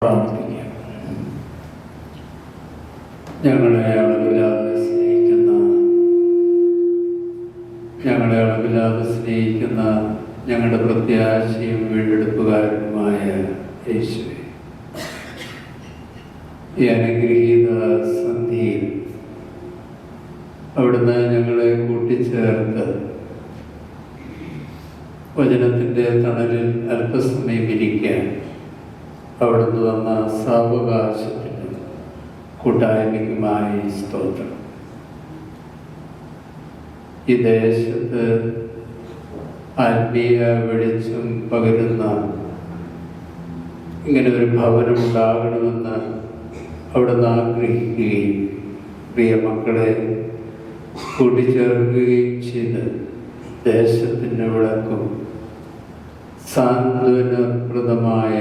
പ്രാർത്ഥിക്കാം. ഞങ്ങളെ അളവില്ലാതെ സ്നേഹിക്കുന്ന ഞങ്ങളുടെ പ്രത്യാശയും വീണ്ടെടുപ്പുകാരനുമായ യേശുവേ, ഈ അനുഗ്രഹീത സന്ധിയിൽ അവിടുന്ന് ഞങ്ങളെ കൂട്ടിച്ചേർത്ത് വചനത്തിൻ്റെ തണലിൽ അല്പസമയം ഇരിക്കാൻ അവിടുന്ന് വന്ന സാവകാശത്തിനും കൂട്ടായ്മയ്ക്കുമായി സ്തോത്രം. ഈ ദേശത്ത് ആത്മീയ വെളിച്ചം പകരുന്ന ഇങ്ങനെ ഒരു ഭവനം ഉണ്ടാകണമെന്ന് അവിടുന്ന് ആഗ്രഹിക്കുകയും പ്രിയ മക്കളെ കൂട്ടിച്ചേർക്കുകയും ചെയ്ത് ദേശത്തിൻ്റെ വിളക്കും സാന്ത്വനപ്രദമായ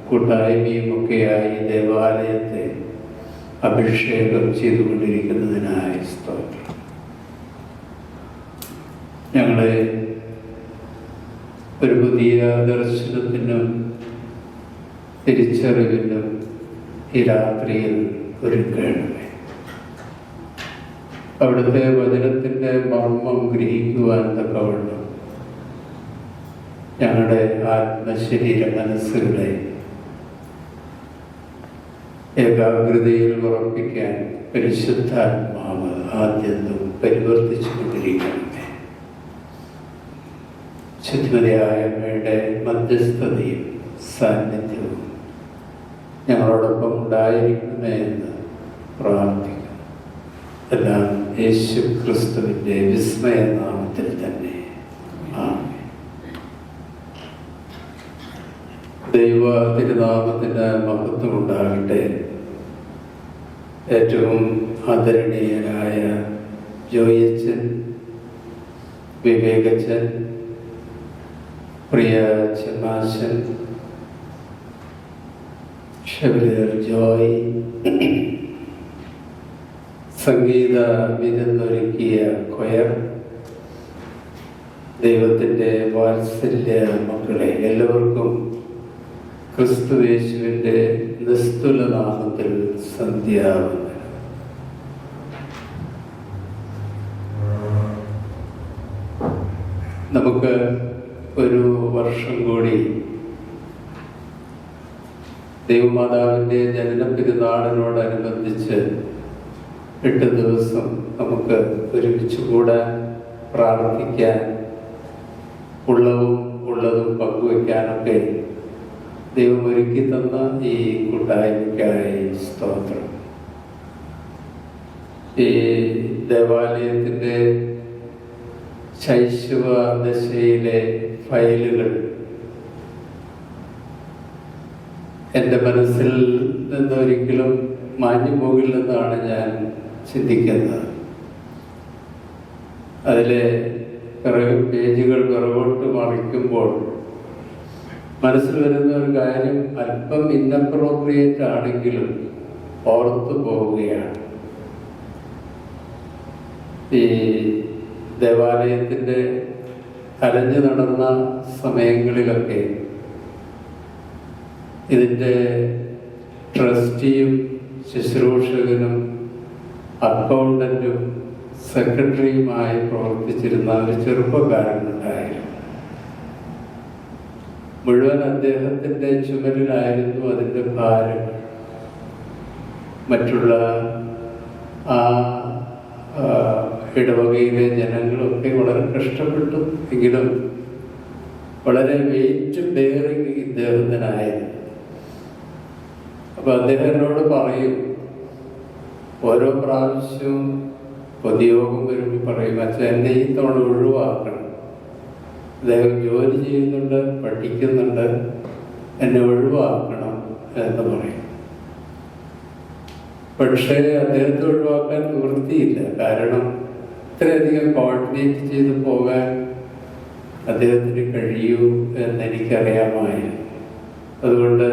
കൂട്ടായ്മയുമൊക്കെയായി ദേവാലയത്തെ അഭിഷേകം ചെയ്തുകൊണ്ടിരിക്കുന്നതിനായി സ്തോത്രം. ഞങ്ങളെ ഒരു പുതിയ ദർശനത്തിനും തിരിച്ചറിവിനും ഈ രാത്രിയിൽ ഒരുക്കണമേ. അവിടുത്തെ വചനത്തിൻ്റെ മർമ്മം ഗ്രഹിക്കുവാൻ തക്കവണ്ണം ഞങ്ങളുടെ ആത്മശരീര മനസ്സുകളെ ഏകാഗ്രതയിൽ ഉറപ്പിക്കാൻ പരിശുദ്ധാത്മാവ് ആദ്യന്തം പരിവർത്തിച്ചു കൊണ്ടിരിക്കണമേ. ശുദ്ധിമതിയായ അമ്മയുടെ മധ്യസ്ഥതയും സാന്നിധ്യവും ഞങ്ങളോടൊപ്പം ഉണ്ടായിരിക്കണമേ എന്ന് പ്രാർത്ഥിക്കുന്നു. എല്ലാം യേശു ക്രിസ്തുവിൻ്റെ വിസ്മയ നാമത്തിൽ തന്നെ ആമേൻ. ദൈവ തിരുനാമത്തിന് മഹത്വം ഉണ്ടാകട്ടെ. ഏറ്റവും ആദരണീയനായ ജോയച്ചൻ, വിവേകച്ചൻ, പ്രിയ ചെമാശൻ, ഷെവലിയർ ജോയ്, സംഗീത വിരുന്നൊരുക്കിയ കൊയർ, ദൈവത്തിൻ്റെ വാത്സല്യ മക്കളെ, എല്ലാവർക്കും ക്രിസ്തുയേശുവിൻ്റെ നിസ്തുല നാമത്തിൽ സന്ധ്യാവന്ദനം. നമുക്ക് ഒരു വർഷം കൂടി ദൈവമാതാവിൻ്റെ ജനന പെരുന്നാളിനോടനുബന്ധിച്ച് 8 ദിവസം നമുക്ക് ഒരുമിച്ച് കൂടാൻ, പ്രാർത്ഥിക്കാൻ, ഉള്ളതും പങ്കുവയ്ക്കാനൊക്കെ ദൈവം ഒരുക്കി തന്ന ഈ കൂട്ടായ്മയ്ക്കായി സ്തോത്രം. ഈ ദേവാലയത്തിൻ്റെ ശൈശവ ദശയിലെ ഫയലുകൾ എൻ്റെ മനസ്സിൽ നിന്നൊരിക്കലും മാഞ്ഞു പോകില്ലെന്നാണ് ഞാൻ ചിന്തിക്കുന്നത്. അതിലെ പേജുകൾ പിറകോട്ട് മറിക്കുമ്പോൾ മനസ്സിൽ വരുന്ന ഒരു കാര്യം അല്പം ഇന്നപ്രോപ്രിയേറ്റ് ആണെങ്കിലും ഓർത്തു പോവുകയാണ്. ഈ ദേവാലയത്തിൻ്റെ അലഞ്ഞു നടന്ന സമയങ്ങളിലൊക്കെ ഇതിൻ്റെ ട്രസ്റ്റിയും ശുശ്രൂഷകനും അക്കൗണ്ടൻറ്റും സെക്രട്ടറിയുമായി പ്രവർത്തിച്ചിരുന്ന ഒരു ചെറുപ്പക്കാരനുണ്ടായിരുന്നു. മുഴുവൻ അദ്ദേഹത്തിൻ്റെ ചുമലിലായിരുന്നു അതിൻ്റെ ഭാരം. മറ്റുള്ള ആ ഇടവകയിലെ ജനങ്ങളൊക്കെ വളരെ കഷ്ടപ്പെട്ടു. എങ്കിലും വളരെ വെയിറ്റ് ബെയറിങ് ഇദ്ദേഹത്തിനായിരുന്നു. അപ്പോൾ അദ്ദേഹം എന്നോട് പറയും, ഓരോ പ്രാവശ്യവും പൊതുയോഗം വരുമ്പോൾ പറയും, അച്ഛൻ എന്നെ ഈ തവണ ഒഴിവാക്കണം, അദ്ദേഹം ജോലി ചെയ്യുന്നുണ്ട്, പഠിക്കുന്നുണ്ട്, എന്നെ ഒഴിവാക്കണം എന്ന് പറയും. പക്ഷേ അദ്ദേഹത്തെ ഒഴിവാക്കാൻ നിവൃത്തിയില്ല. കാരണം ഇത്രയധികം കോർഡിനേറ്റ് ചെയ്ത് പോകാൻ അദ്ദേഹത്തിന് കഴിയൂ എന്നെനിക്കറിയാമായിരുന്നു. അതുകൊണ്ട്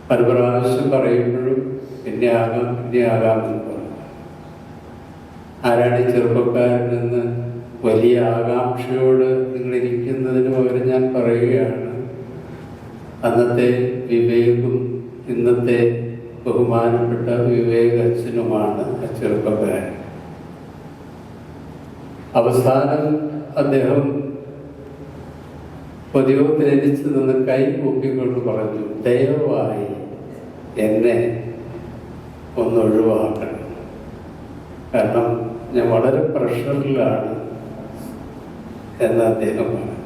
പല പ്രാവശ്യം പറയുമ്പോഴും പിന്നെ ആകാമെന്ന് പറഞ്ഞു. ആരാണ് ഈ ചെറുപ്പക്കാരനെന്ന് വലിയ ആകാംക്ഷയോട് നിങ്ങളിരിക്കുന്നതിന് പകരം ഞാൻ പറയുകയാണ്, അന്നത്തെ വിവേകും ഇന്നത്തെ ബഹുമാനപ്പെട്ട വിവേക അച്ഛനുമാണ് ആ ചെറുപ്പക്കാരൻ. അവസാനം അദ്ദേഹം പൊതുയോഗത്തിൽ എരിച്ചു നിന്ന് കൈ കൂപ്പിക്കൊണ്ട് പറഞ്ഞു, ദയവായി എന്നെ ഒന്നൊഴിവാക്കണം, കാരണം ഞാൻ വളരെ പ്രഷറിലാണ് എന്ന് അദ്ദേഹം പറഞ്ഞു.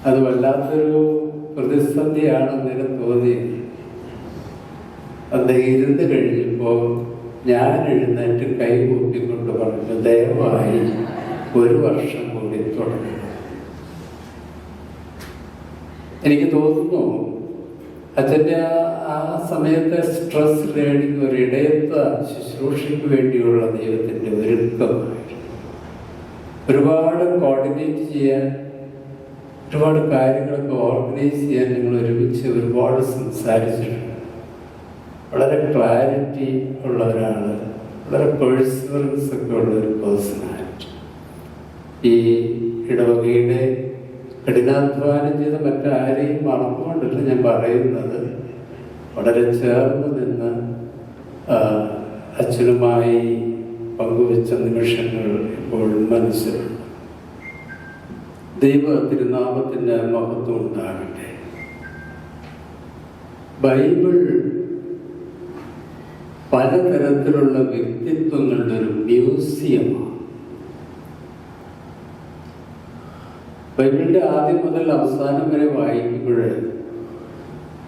അത് വല്ലാത്തൊരു പ്രതിസന്ധിയാണെന്ന് എനിക്ക് തോന്നി. അദ്ദേഹം ഇരുന്ന് കഴിഞ്ഞപ്പോൾ ഞാൻ എഴുന്നേറ്റ് കൈ കൂട്ടിക്കൊണ്ട് പറഞ്ഞു, ദയവായി 1 വർഷം കൂടി തുടങ്ങും. എനിക്ക് തോന്നുന്നു അച്ഛൻ്റെ ആ സമയത്തെ സ്ട്രെസ് ലേണിംഗ് ഒരു ഇടയത്വ ശുശ്രൂഷയ്ക്ക് വേണ്ടിയുള്ള ദൈവത്തിൻ്റെ ഒരുക്കമായിരുന്നു. ഒരുപാട് കോർഡിനേറ്റ് ചെയ്യാൻ, ഒരുപാട് കാര്യങ്ങളൊക്കെ ഓർഗനൈസ് ചെയ്യാൻ ഞങ്ങൾ ഒരുമിച്ച് ഒരുപാട് സംസാരിച്ചിട്ടുണ്ട്. വളരെ ക്ലാരിറ്റി ഉള്ള ഒരാൾ, വളരെ പേഴ്സണൽസ് ഒക്കെ ഉള്ള ഒരു പേഴ്സണാലിറ്റി. ഈ ഇടവകയുടെ കഠിനാധ്വാനം ചെയ്ത മറ്റാരെയും മറന്നുകൊണ്ടില്ല ഞാൻ പറയുന്നത്. വളരെ ചേർന്ന് നിന്ന് അച്ഛനുമായി പങ്കുവെച്ച നിമിഷങ്ങൾ ഇപ്പോഴും മനസ്സിലുണ്ട്. ദൈവ തിരുനാമത്തിൻ്റെ മഹത്വം ഉണ്ടാകട്ടെ. ബൈബിൾ പലതരത്തിലുള്ള വ്യക്തിത്വങ്ങളുടെ ഒരു മ്യൂസിയമാണ്. ബൈബിളിൻ്റെ ആദ്യം മുതൽ അവസാനം വരെ വായിക്കുമ്പോൾ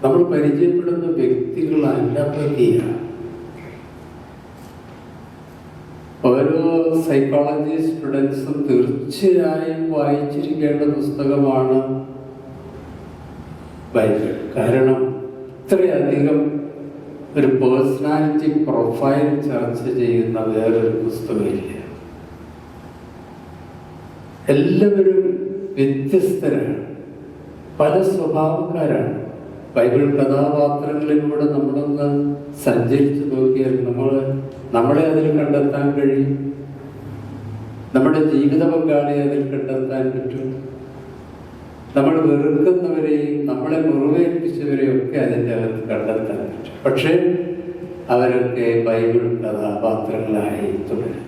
നമ്മൾ പരിചയപ്പെടുന്ന വ്യക്തികൾ അനവധിയാണ്. ഓരോ സൈക്കോളജി സ്റ്റുഡൻസും തീർച്ചയായും വായിച്ചിരിക്കേണ്ട പുസ്തകമാണ് ബൈബിൾ. കാരണം ഇത്രയധികം ഒരു പേഴ്സണാലിറ്റി പ്രൊഫൈൽ ചർച്ച ചെയ്യുന്ന വേറൊരു പുസ്തകമില്ല. എല്ലാവരും വ്യത്യസ്തരാണ്, പല സ്വഭാവക്കാരാണ്. ബൈബിൾ കഥാപാത്രങ്ങളിലൂടെ നമ്മളൊന്ന് സഞ്ചരിച്ചു നോക്കിയാൽ നമ്മളെ അതിൽ കണ്ടെത്താൻ കഴിയും. നമ്മുടെ ജീവിത പങ്കാളിയെ അതിൽ കണ്ടെത്താൻ പറ്റും. നമ്മൾ വെറുക്കുന്നവരെയും നമ്മളെ മുറിവേൽപ്പിച്ചവരെയും ഒക്കെ അതിൻ്റെ അകത്ത് കണ്ടെത്താൻ പറ്റും. പക്ഷേ അവരൊക്കെ ബൈബിൾ കഥാപാത്രങ്ങളായി തുടരും.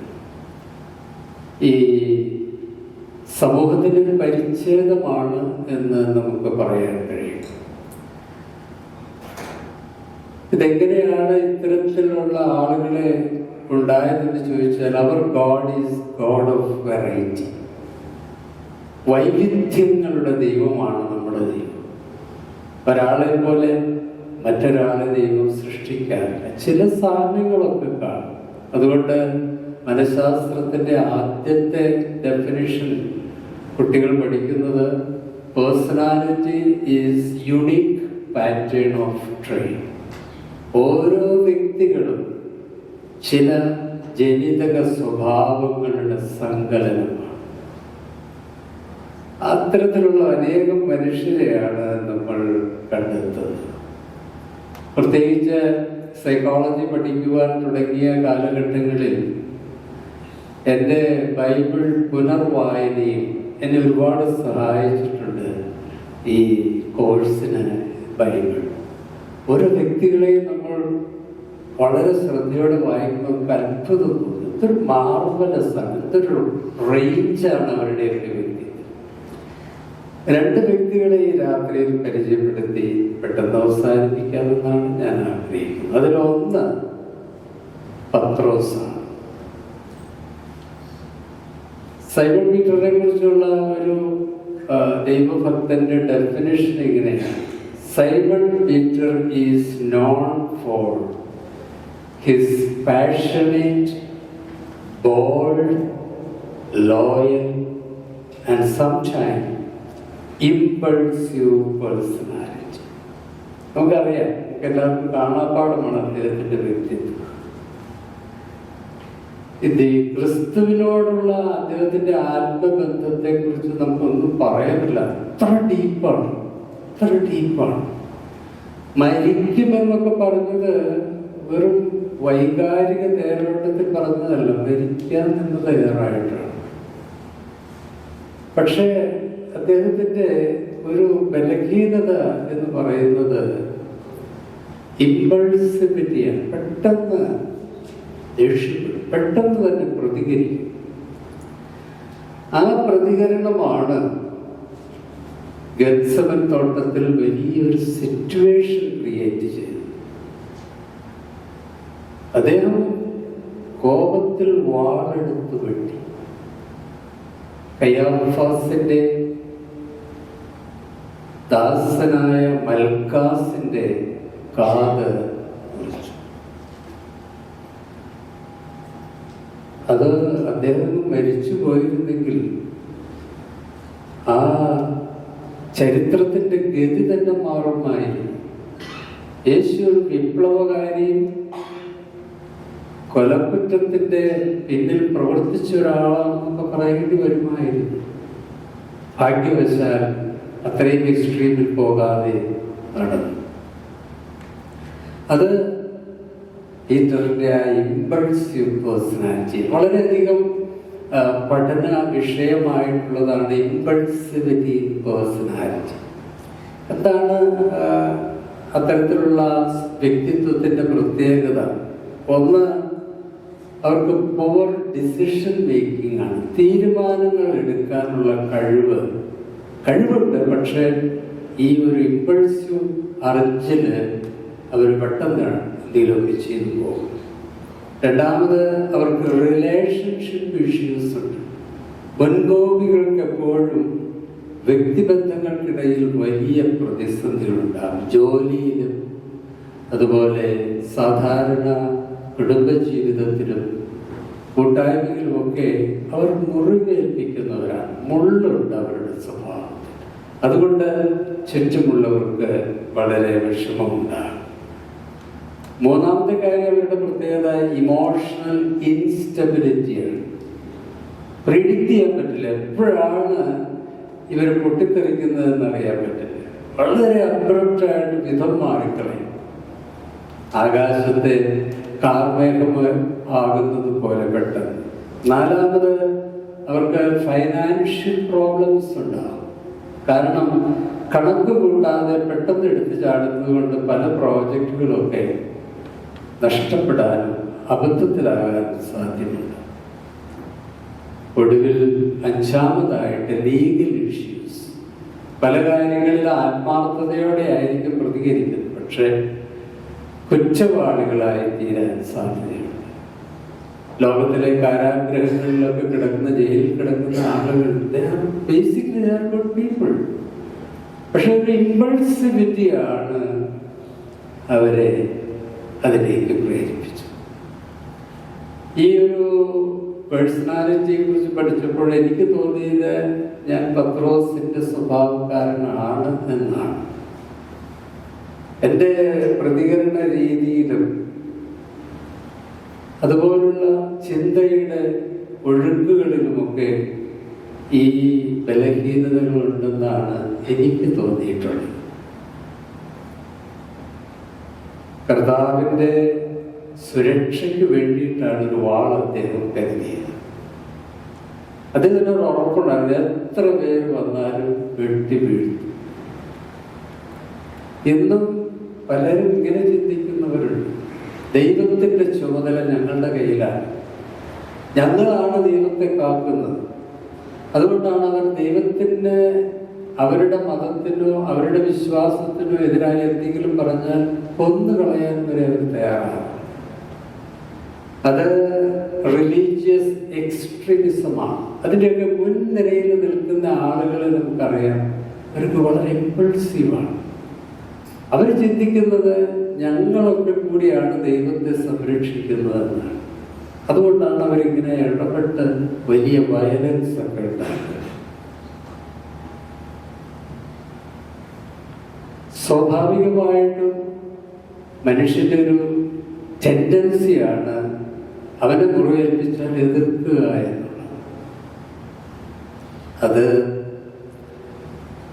ഈ സമൂഹത്തിൻ്റെ പരിച്ഛേദമാണ് എന്ന് നമുക്ക് പറയാൻ കഴിയും. ഇതെങ്ങനെയാണ് ഇത്തരത്തിലുള്ള ആളുകളെ ഉണ്ടായതെന്ന് ചോദിച്ചാൽ, അവർ God is God of variety. വൈവിധ്യങ്ങളുടെ ദൈവമാണ് നമ്മുടെ ദൈവം. ഒരാളെ പോലെ മറ്റൊരാളെ ദൈവം സൃഷ്ടിക്കാറില്ല. ചില സാമ്യങ്ങളൊക്കെ കാണും. അതുകൊണ്ട് മനഃശാസ്ത്രത്തിൻ്റെ ആദ്യത്തെ ഡെഫിനിഷൻ കുട്ടികൾ പഠിക്കുന്നത് personality is unique pattern of train. ഓരോ വ്യക്തികളും ചില ജനിതക സ്വഭാവങ്ങളുടെ സങ്കലനമാണ്. അത്തരത്തിലുള്ള അനേകം മനുഷ്യരെയാണ് നമ്മൾ കണ്ടെത്തുന്നത്. പ്രത്യേകിച്ച് സൈക്കോളജി പഠിക്കുവാൻ തുടങ്ങിയ കാലഘട്ടങ്ങളിൽ എൻ്റെ ബൈബിൾ പുനർവായനയും എന്നെ ഒരുപാട് സഹായിച്ചിട്ടുണ്ട്. ഈ കോഴ്സിന് ബൈബിൾ ഓരോ വ്യക്തികളെയും നമ്മൾ വളരെ ശ്രദ്ധയോടെ വായിക്കുമ്പോൾ നമുക്ക് അത്ഭുതം തോന്നും. ഇതൊരു മാർവലസാണ്, ഇതൊരു റേഞ്ചാണ് അവരുടെയൊക്കെ വ്യക്തിത്വം. 2 വ്യക്തികളെ ഈ രാത്രിയിൽ പരിചയപ്പെടുത്തി പെട്ടെന്ന് അവസാനിപ്പിക്കാമെന്നാണ് ഞാൻ ആഗ്രഹിക്കുന്നത്. അതിലൊന്ന് പത്രോസാണ്. സൈമൺ പീറ്ററിനെ കുറിച്ചുള്ള ഒരു ദൈവഭക്തന്റെ ഡെഫിനിഷൻ ഇങ്ങനെയാണ്: Simon Peter is known for his passionate, bold, loyal, and sometimes impulsive personality. നമുക്കറിയാം, എല്ലാവർക്കും കാണാപ്പാടമാണ് അദ്ദേഹത്തിൻ്റെ വ്യക്തിത്വം. ഇത് ക്രിസ്തുവിനോടുള്ള അദ്ദേഹത്തിൻ്റെ ആത്മബന്ധത്തെ കുറിച്ച് നമുക്കൊന്നും പറയാനില്ല. അത്ര ഡീപ്പാണ്. മരിക്കുമെന്നൊക്കെ പറഞ്ഞത് വെറും വൈകാരിക തയ്യാറെടുപ്പിൽ പറഞ്ഞതല്ല, മരിക്കാൻ നിന്ന് തയ്യാറായിട്ടാണ്. പക്ഷേ അദ്ദേഹത്തിൻ്റെ ഒരു ബലഹീനത എന്ന് പറയുന്നത് ഇമ്പൾസിവിറ്റിയാണ്. പെട്ടെന്ന് ദേഷ്യപ്പെടും, പെട്ടെന്ന് തന്നെ പ്രതികരിക്കും. ആ പ്രതികരണമാണ് ഗത്സമൻ തോട്ടത്തിൽ വലിയൊരു സിറ്റുവേഷൻ ക്രിയേറ്റ് ചെയ്തു. അദ്ദേഹം കോപത്തിൽ വാളെടുത്ത് വെട്ടി. കയ്യാഫാസിന്റെ ദാസനായ മൽക്കാസിന്റെ കാത് മുറിച്ചു. അത് അദ്ദേഹം മരിച്ചു പോയിരുന്നെങ്കിൽ ആ ചരിത്രത്തിന്റെ ഗതി തന്നെ മാറുമായിരുന്നു. യേശു ഒരു വിപ്ലവകാരിയും കൊലക്കുറ്റത്തിന്റെ പിന്നിൽ പ്രവർത്തിച്ച ഒരാളാണെന്നൊക്കെ പറയേണ്ടി വരുമായിരുന്നു. ഭാഗ്യവശാൽ അത്രയും എക്സ്ട്രീമിൽ പോകാതെ നടന്നു. അത് പീറ്ററിന്റെ ആ ഇമ്പൾസീവ് പേഴ്സണാലിറ്റി വളരെയധികം പഠന വിഷയമായിട്ടുള്ളതാണ്. ഇമ്പൾസിവിറ്റി പേഴ്സണാലിറ്റി എന്താണ് അത്തരത്തിലുള്ള വ്യക്തിത്വത്തിന്റെ പ്രത്യേകത? ഒന്ന്, അവർക്ക് പവർ ഡിസിഷൻ മേക്കിംഗ് ആണ്. തീരുമാനങ്ങൾ എടുക്കാനുള്ള കഴിവുണ്ട്. പക്ഷെ ഈ ഒരു ഇമ്പൾസീവ് അർജിന് അവർ പെട്ടെന്ന് എന്തെങ്കിലുമൊക്കെ ചെയ്തു പോകും. രണ്ടാമത്, അവർക്ക് റിലേഷൻഷിപ്പ് ഇഷ്യൂസ് ഉണ്ട്. മുൻകോപികൾക്ക് എപ്പോഴും വ്യക്തിബന്ധങ്ങൾക്കിടയിൽ വലിയ പ്രതിസന്ധികളുണ്ടാകും. ജോലിയിലും അതുപോലെ സാധാരണ കുടുംബജീവിതത്തിലും കൂട്ടായ്മയിലുമൊക്കെ അവർ മുറിവേൽപ്പിക്കുന്നവരാണ്. മുള്ളുണ്ട് അവരുടെ സ്വഭാവം. അതുകൊണ്ട് ചുറ്റുമുള്ളവർക്ക് വളരെ വിഷമമുണ്ടാകും. മൂന്നാമത്തെ കാര്യം, അവരുടെ പ്രത്യേകത ഇമോഷണൽ ഇൻസ്റ്റബിലിറ്റിയാണ്. പ്രിഡിക്റ്റ് ചെയ്യാൻ പറ്റില്ല. എപ്പോഴാണ് ഇവർ പൊട്ടിത്തെറിക്കുന്നതെന്ന് അറിയാൻ പറ്റില്ല. വളരെ അബ്രപ്റ്റായിട്ട് വിധം മാറിക്കളയും. ആകാശത്തെ കാർമേഘം ആകുന്നത് പോലെ പെട്ടെന്ന്. നാലാമത്, അവർക്ക് ഫൈനാൻഷ്യൽ പ്രോബ്ലംസ് ഉണ്ടാകും. കാരണം കണക്ക് കൂടാതെ പെട്ടെന്ന് എടുത്തു ചാടുന്നത് കൊണ്ട് പല പ്രോജക്റ്റുകളൊക്കെ നഷ്ടപ്പെടാനും അബദ്ധത്തിലാകാനും സാധ്യതയുണ്ട്. ഒടുവിൽ അഞ്ചാമതായിട്ട് ലീഗൽ ഇഷ്യൂസ്. പല കാര്യങ്ങളിൽ ആത്മാർത്ഥതയോടെ ആയിരിക്കും പ്രതികരിക്കുന്നത്, പക്ഷെ കുറ്റവാളികളായി തീരാൻ സാധ്യതയുണ്ട്. ലോകത്തിലെ കാരാഗ്രഹങ്ങളിലൊക്കെ കിടക്കുന്ന, ജയിലിൽ കിടക്കുന്ന ആളുകൾ basically they are good people. പക്ഷെ ഒരു ഇമ്പൾസിവിറ്റിയാണ് അവരെ അതിലേക്ക് പ്രേരിപ്പിച്ചു. ഈ ഒരു പേഴ്സണാലിറ്റിയെ കുറിച്ച് പഠിച്ചപ്പോൾ എനിക്ക് തോന്നിയത് ഞാൻ പത്രോസിന്റെ സ്വഭാവക്കാരനാണ് എന്നാണ്. എൻ്റെ പ്രതികരണ രീതിയിലും അതുപോലുള്ള ചിന്തയുടെ ഒഴുക്കുകളിലുമൊക്കെ ഈ ബലഹീനതകളുണ്ടെന്നാണ് എനിക്ക് തോന്നിയിട്ടുള്ളത്. കർത്താവിൻ്റെ സുരക്ഷയ്ക്ക് വേണ്ടിയിട്ടാണ് ഒരു വാൾ അദ്ദേഹം കരുതിയത്. അദ്ദേഹത്തിനൊരു ഉറപ്പുണ്ടായിരുന്നു, എത്ര പേര് വന്നാലും വെട്ടി വീഴ്ത്തും. ഇന്നും പലരും ഇങ്ങനെ ചിന്തിക്കുന്നവരുണ്ട്. ദൈവത്തിൻ്റെ ചുമതല ഞങ്ങളുടെ കയ്യിലാണ്, ഞങ്ങളാണ് ദൈവത്തെ കാക്കുന്നത്. അതുകൊണ്ടാണ് അവർ ദൈവത്തിന്, അവരുടെ മതത്തിനോ അവരുടെ വിശ്വാസത്തിനോ എതിരായി എന്തെങ്കിലും പറഞ്ഞാൽ കൊന്നുകളയാൻ വരെ അവർ തയ്യാറാണ്. അത് റിലീജിയസ് എക്സ്ട്രീമിസമാണ്. അതിൻ്റെയൊക്കെ മുൻനിരയിൽ നിൽക്കുന്ന ആളുകളെ നമുക്കറിയാം, അവർക്ക് വളരെ ഇമ്പൾസീവാണ്. അവർ ചിന്തിക്കുന്നത് ഞങ്ങളൊക്കെ കൂടിയാണ് ദൈവത്തെ സംരക്ഷിക്കുന്നതെന്നാണ്. അതുകൊണ്ടാണ് അവരിങ്ങനെ ഇടപെട്ട് വലിയ വയലൻസ് ഒക്കെ ഉണ്ടാക്കുന്നത്. സ്വാഭാവികമായിട്ടും മനുഷ്യൻ്റെ ഒരു ടെൻഡൻസിയാണ് അവനെ മുറിവേൽപ്പിച്ചാൽ എതിർക്കുക എന്നുള്ളത്. അത്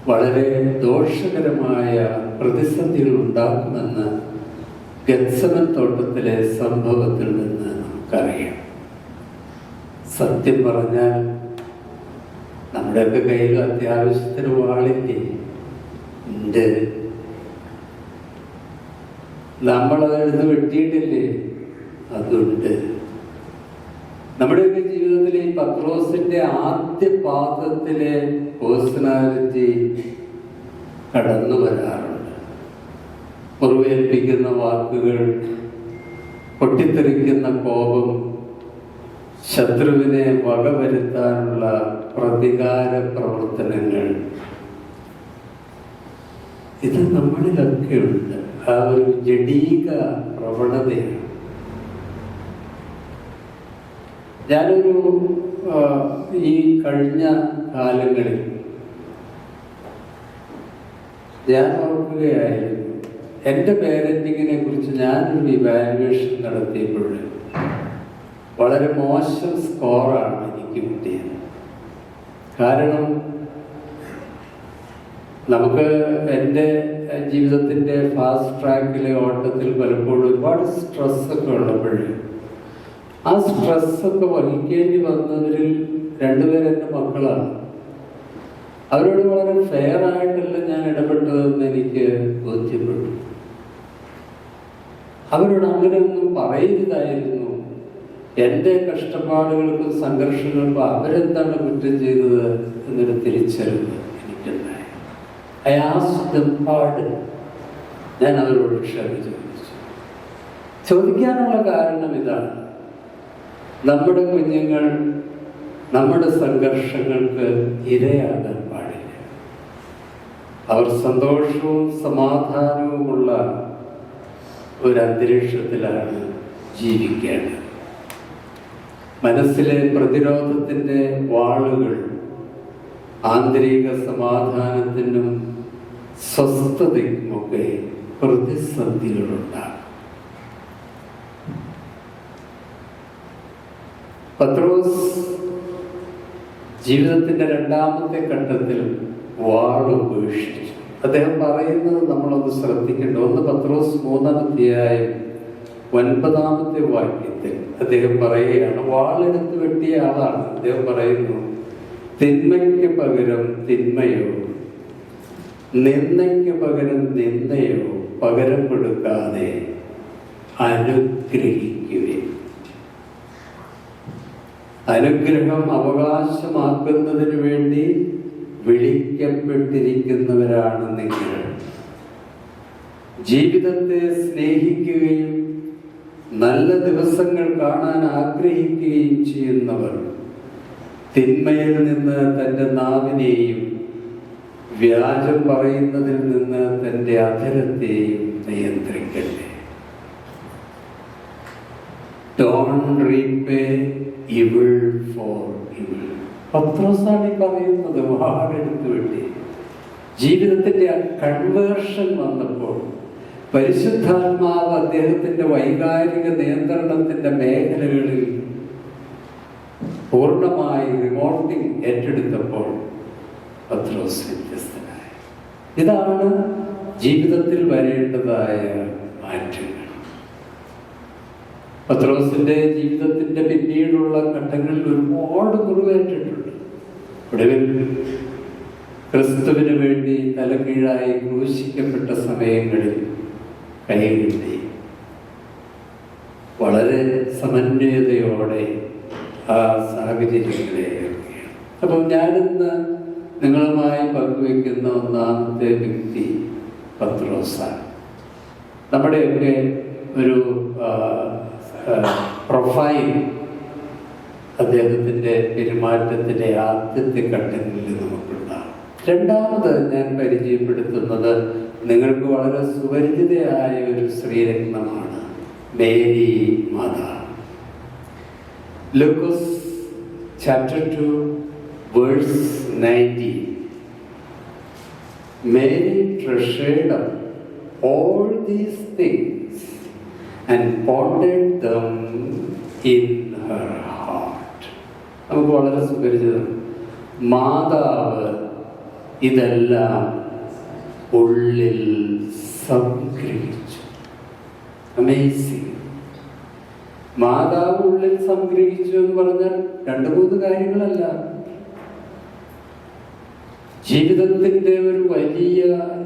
വളരെ ദോഷകരമായ പ്രതിസന്ധികൾ ഉണ്ടാക്കുമെന്ന് ഗത്സമൻ തോട്ടത്തിലെ സംഭവത്തിൽ നിന്ന് നമുക്കറിയാം. സത്യം പറഞ്ഞാൽ നമ്മുടെയൊക്കെ കയ്യിൽ അത്യാവശ്യത്തിന് വാളില്ലേ? ഉണ്ട്. നമ്മളതെടുത്ത് വെട്ടിയിട്ടില്ലേ? അതുണ്ട്. നമ്മുടെയൊക്കെ ജീവിതത്തിൽ ഈ പത്രോസിന്റെ ആദ്യ പാദത്തിലെ പേഴ്സണാലിറ്റി കടന്നു വരാറുണ്ട്. മുറിവേൽപ്പിക്കുന്ന വാക്കുകൾ, പൊട്ടിത്തെറിക്കുന്ന കോപം, ശത്രുവിനെ വകവരുത്താനുള്ള പ്രതികാര പ്രവർത്തനങ്ങൾ, ഇത് നമ്മളിലൊക്കെ ഉണ്ട്. ആ ഒരു ജഡീക പ്രവണതയാണ്. ഞാനൊരു ഈ കഴിഞ്ഞ കാലങ്ങളിൽ ഞാൻ ഓർക്കുകയായിരുന്നു, എൻ്റെ പേരൻറ്റിങ്ങിനെ കുറിച്ച് ഞാനൊരു ഇവാലുവേഷൻ നടത്തിയപ്പോൾ വളരെ മോശം സ്കോറാണ് എനിക്ക് കിട്ടിയത്. കാരണം നമുക്ക് എൻ്റെ ജീവിതത്തിൻ്റെ ഫാസ്റ്റ് ട്രാക്കിലെ ഓട്ടത്തിൽ പലപ്പോഴും ഒരുപാട് സ്ട്രെസ്സൊക്കെ ഉള്ളപ്പോൾ ആ സ്ട്രെസ്സൊക്കെ വഹിക്കേണ്ടി വന്നവരിൽ രണ്ടുപേരെൻ്റെ മക്കളാണ്. അവരോട് വളരെ ഫെയർ ആയിട്ടല്ല ഞാൻ ഇടപെട്ടതെന്ന് എനിക്ക് ബോധ്യപ്പെട്ടു. അവരോട് അങ്ങനെയൊന്നും പറയരുതായിരുന്നു. എൻ്റെ കഷ്ടപ്പാടുകൾക്കും സംഘർഷങ്ങൾക്കും അവരെന്താണ് കുറ്റം ചെയ്തത് എന്നൊരു തിരിച്ചറിവ് എനിക്കുണ്ടായി. ഞാൻ അവരോട് ക്ഷമ ചോദിച്ചു. ചോദിക്കാനുള്ള കാരണം ഇതാണ്: നമ്മുടെ കുഞ്ഞുങ്ങൾ നമ്മുടെ സംഘർഷങ്ങൾക്ക് ഇരയാകാൻ പാടില്ല. അവർ സന്തോഷവും സമാധാനവുമുള്ള ഒരു അന്തരീക്ഷത്തിലാണ് ജീവിക്കേണ്ടത്. മനസ്സിലെ പ്രതിരോധത്തിൻ്റെ വാളുകൾ ആന്തരിക സമാധാനത്തിനും സ്വസ്ഥതയ്ക്കുമൊക്കെ പ്രതിസന്ധികളുണ്ടാകും. പത്രോസ് ജീവിതത്തിൻ്റെ രണ്ടാമത്തെ ഘട്ടത്തിൽ വാളുപേക്ഷിച്ചു. അദ്ദേഹം പറയുന്നത് നമ്മളൊന്ന് ശ്രദ്ധിക്കേണ്ട. 1 പത്രോസ് 3-ാം അധ്യായം 9-ാമത്തെ വാക്യത്തിൽ അദ്ദേഹം പറയുകയാണ്, വാളെടുത്ത് വെട്ടിയ ആളാണ്. അദ്ദേഹം പറയുന്നു, തിന്മയ്ക്ക് പകരം തിന്മയോ നിന്ദയ്ക്ക് പകരം നിന്ദയോ പകരം കൊടുക്കാതെ അനുഗ്രഹിക്കുവിൻ. അനുഗ്രഹം അവകാശമാക്കുന്നതിന് വേണ്ടി വിളിക്കപ്പെട്ടിരിക്കുന്നവരാണ് നിങ്ങൾ. ജീവിതത്തെ സ്നേഹിക്കുകയും നല്ല ദിവസങ്ങൾ കാണാൻ ആഗ്രഹിക്കുകയും ചെയ്യുന്നവർ തിന്മയിൽ നിന്ന് തൻ്റെ നാവിനെയും വ്യാജം പറയുന്നതിൽ നിന്ന് തൻ്റെ അധരത്തെയും നിയന്ത്രിക്കട്ടെ. Don't repay evil for evil. പത്രോസാണ് പറയുന്നത്. വാളെടുത്ത് വെട്ടി. ജീവിതത്തിൻ്റെ കൺവേർഷൻ വന്നപ്പോൾ പരിശുദ്ധാത്മാവ് അദ്ദേഹത്തിൻ്റെ വൈകാരിക നിയന്ത്രണത്തിൻ്റെ മേഖലകളിൽ പൂർണ്ണമായി റിമോട്ടിംഗ് ഏറ്റെടുത്തപ്പോൾ പത്രോസ് വ്യത്യസ്തനായി. ഇതാണ് ജീവിതത്തിൽ വരേണ്ടതായ മാറ്റങ്ങൾ. പത്രോസിന്റെ ജീവിതത്തിന്റെ പിന്നീടുള്ള ഘട്ടങ്ങളിൽ ഒരുപാട് മുറിവേറ്റിട്ടുണ്ട്. ഒടുവിൽ ക്രിസ്തുവിന് വേണ്ടി തലകീഴായി ക്രൂശിക്കപ്പെട്ട സമയങ്ങളിൽ കൈകിട്ടി വളരെ സമന്വയതയോടെ ആ സാഹചര്യങ്ങളെ ഇറക്കുകയാണ്. അപ്പം ഞാനിന്ന് നിങ്ങളുമായി പങ്കുവയ്ക്കുന്ന ഒന്നാമത്തെ വ്യക്തി പത്രോസാണ്. നമ്മുടെയൊക്കെ ഒരു പ്രൊഫൈൽ അദ്ദേഹത്തിൻ്റെ പെരുമാറ്റത്തിൻ്റെ ആദ്യത്തെ ഘട്ടങ്ങളിൽ നമുക്കുണ്ടാകും. രണ്ടാമത് ഞാൻ പരിചയപ്പെടുത്തുന്നത് നിങ്ങൾക്ക് വളരെ സുപരിചിതയായ ഒരു ശ്രീരത്നമാണ്, Mary Mata. Lukose chapter 2 verse 19. Mary treasured up all these things and pondered them in her heart. നമുക്ക് വളരെ സുപരിചിതം. മാതാവ് ഇതെല്ലാം ഉള്ളിൽ സംഗ്രഹിച്ചു. അമേസിംഗ്. മാതാവ് ഉള്ളിൽ സംഗ്രഹിച്ചു എന്ന് പറഞ്ഞാൽ 2-3 കാര്യങ്ങളല്ല. ജീവിതത്തിൻ്റെ ഒരു വലിയ,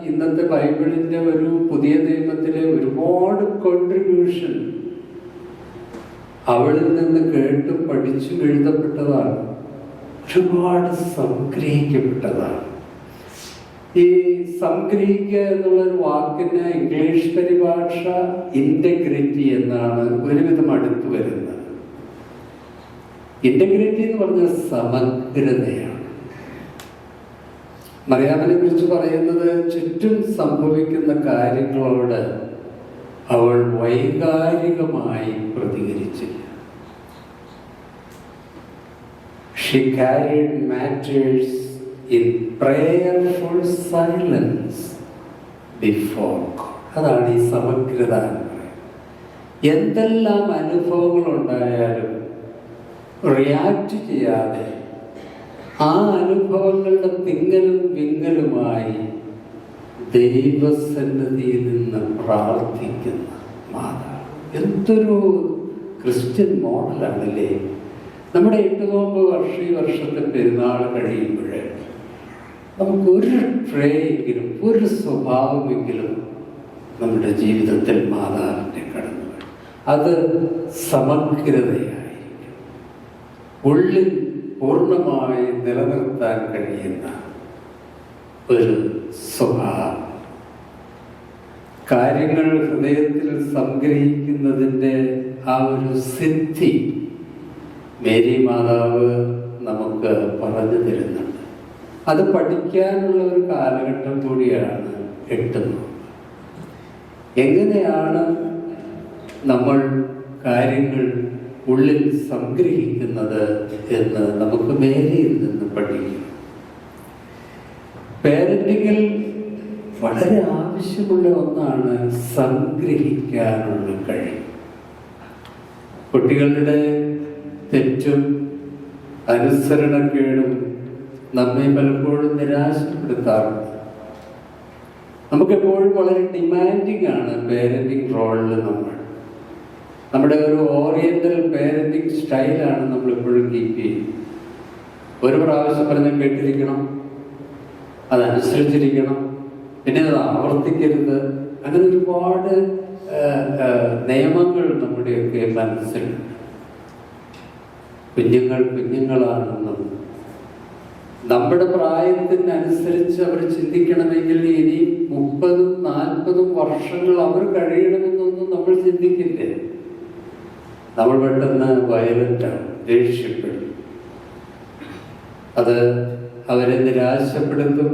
ഇന്നത്തെ ബൈബിളിൻ്റെ ഒരു പുതിയ നിയമത്തിലെ ഒരുപാട് കോൺട്രിബ്യൂഷൻ അവളിൽ നിന്ന് കേട്ട് പഠിച്ചു എഴുതപ്പെട്ടതാണ്. ഒരുപാട് സംഗ്രഹിക്കപ്പെട്ടതാണ്. ഈ സംഗ്രഹിക്കുക എന്നുള്ളൊരു വാക്കിന് ഇംഗ്ലീഷ് പരിഭാഷ ഇന്റഗ്രിറ്റി എന്നാണ് ഒരുവിധം അടുത്ത് വരുന്നത്. ഇന്റഗ്രിറ്റി എന്ന് പറഞ്ഞാൽ സമഗ്രതയാണ്. മറിയാമിനെ കുറിച്ച് പറയുന്നത് ചുറ്റും സംഭവിക്കുന്ന കാര്യങ്ങളോട് അവൾ വൈകാരികമായി പ്രതികരിച്ചില്ല. She carried matters in prayerful silence before God. അതാണ് ഈ സമഗ്രത എന്ന് പറയുന്നത്. എന്തെല്ലാം അനുഭവങ്ങളുണ്ടായാലും റിയാക്ട് ചെയ്യാതെ ആ അനുഭവങ്ങളുടെ തിങ്ങലും വിങ്ങലുമായി ദൈവസന്നിധിയിൽ നിന്ന് പ്രാർത്ഥിക്കുന്ന മാതാവ്. എന്തൊരു ക്രിസ്ത്യൻ മോഡലാണല്ലേ. നമ്മുടെ 8 വർഷത്തെ പെരുന്നാൾ കഴിയുമ്പോൾ നമുക്കൊരു ട്രേയെങ്കിലും, ഒരു സ്വഭാവമെങ്കിലും നമ്മുടെ ജീവിതത്തിൽ മാതാവിൻ്റെ കടന്നു വരും. അത് സമഗ്രതയായിരിക്കും. ഉള്ളിൽ പൂർണ്ണമായി നിലനിർത്താൻ കഴിയുന്ന ഒരു സ്വഭാവം. കാര്യങ്ങൾ ഹൃദയത്തിൽ സംഗ്രഹിക്കുന്നതിൻ്റെ ആ ഒരു സിദ്ധി മേരി മാതാവ് നമുക്ക് പറഞ്ഞു തരുന്നുണ്ട്. അത് പഠിക്കാനുള്ള ഒരു കാലഘട്ടം കൂടിയാണ് 8 നോമ്പ്. എങ്ങനെയാണ് നമ്മൾ കാര്യങ്ങൾ ഉള്ളിൽ സംഗ്രഹിക്കുന്നത് എന്ന് നമുക്ക് മേരിയിൽ നിന്ന് പഠിക്കും. പേരന്റിങ്ങിൽ വളരെ ആവശ്യമുള്ള ഒന്നാണ് സംഗ്രഹിക്കാനുള്ള കഴിവ്. കുട്ടികളുടെ തെറ്റും അനുസരണക്കേടും നമ്മെ പലപ്പോഴും നിരാശപ്പെടുത്താറുണ്ട്. നമുക്കെപ്പോഴും വളരെ ഡിമാൻഡിങ് ആണ് പേരന്റിങ് റോളിൽ. നമ്മുടെ ഒരു ഓറിയന്റൽ പേരന്റിങ് സ്റ്റൈലാണ് നമ്മളെപ്പോഴും കീപ്പ് ചെയ്യുന്നത്. ഒരു പ്രാവശ്യം പറഞ്ഞാൽ കേട്ടിരിക്കണം, അതനുസരിച്ചിരിക്കണം, പിന്നെ അത് ആവർത്തിക്കരുത്. അങ്ങനെ ഒരുപാട് നിയമങ്ങൾ നമ്മുടെയൊക്കെ മനസ്സിലുണ്ട്. കുഞ്ഞുങ്ങളാണെന്നും നമ്മുടെ പ്രായത്തിനനുസരിച്ച് അവർ ചിന്തിക്കണമെങ്കിൽ ഇനി 30-40 വർഷങ്ങൾ അവർ കഴിയണമെന്നൊന്നും നമ്മൾ ചിന്തിക്കില്ലേ. നമ്മൾ പെട്ടെന്ന് വയലന്റാണ്, ദേഷ്യപ്പെടും. അത് അവരെ നിരാശപ്പെടുത്തും.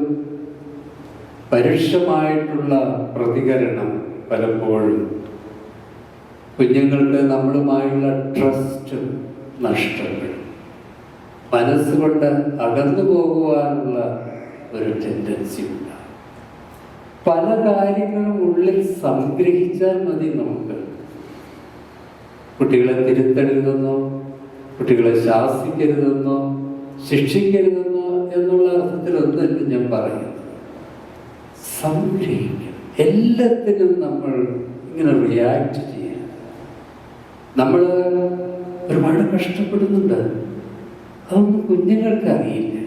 പരുഷമായിട്ടുള്ള പ്രതികരണം പലപ്പോഴും കുഞ്ഞുങ്ങൾക്ക് നമ്മളുമായുള്ള ട്രസ്റ്റ് നഷ്ടപ്പെടും. മനസ്സുകൊണ്ട് അകന്നു പോകുവാനുള്ള ഒരു ടെൻഡൻസി ഉണ്ടാകും. പല കാര്യങ്ങളും ഉള്ളിൽ സംഗ്രഹിച്ചാൽ മതി. നമുക്ക് കുട്ടികളെ തിരുത്തരുതെന്നോ, കുട്ടികളെ ശാസിക്കരുതെന്നോ, ശിക്ഷിക്കരുതെന്നോ എന്നുള്ള അർത്ഥത്തിലൊന്നല്ല ഞാൻ പറയുന്നത്. സംഗ്രഹിക്കണം. എല്ലാത്തിനും നമ്മൾ ഇങ്ങനെ റിയാക്ട് ചെയ്യണം. നമ്മൾ ഒരുപാട് കഷ്ടപ്പെടുന്നുണ്ട്. അതൊന്നും കുഞ്ഞുങ്ങൾക്ക് അറിയില്ല.